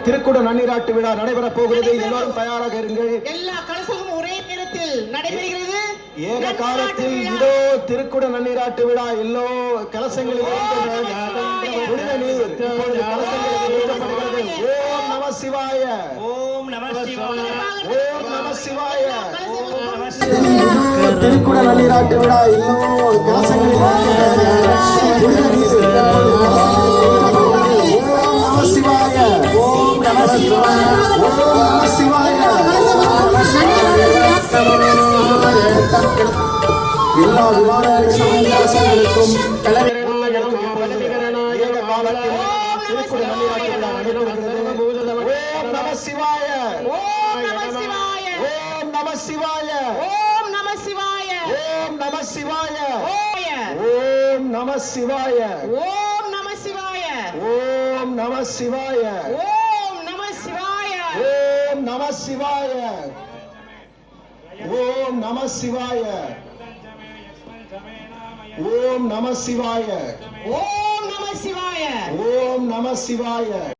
திருக்குட நன்னீராட்டு விழா நடைபெற போகிறது. எல்லாரும் தயாராக இருங்கள். எல்லா கலசமும் ஒரே நேரத்தில் நடைபெறுகிறது. ஏக காலத்தில் இதோ திருக்குட நன்னீராட்டு விழா எல்லோ கலசங்களில் புனித நீர் இப்பொழுது கலசங்களில் ஊற்றப்படுகிறது. ஓம் நம சிவாய, ஓம் நம சிவாய, ஓம் நம சிவாய. திருக்குட நன்னீராட்டு விழா எல்லோ கலசங்களில் புனித நீர் சிவாய, ஓம் நம சிவாய, ஓம் நம சிவாய. எல்லா விமானங்களுக்கும் திருக்குட நன்னீராட்டு விழா நடைபெறுகிறது. ஓம் நம சிவாய, ஓம் நம சிவாய, ஓம் நம சிவாய, ஓம் நம சிவாய, ஓம் நம சிவாய, ஓம் நம சிவாய, ஓம் நம சிவாய, ஓம் நம சிவாய, ஓம் நம சிவாய, ஓம் நம சிவாய, ஓம் நம சிவாய, ஓம் நம சிவாய, ஓம் நம சிவாய, ஓம் நம சிவாய.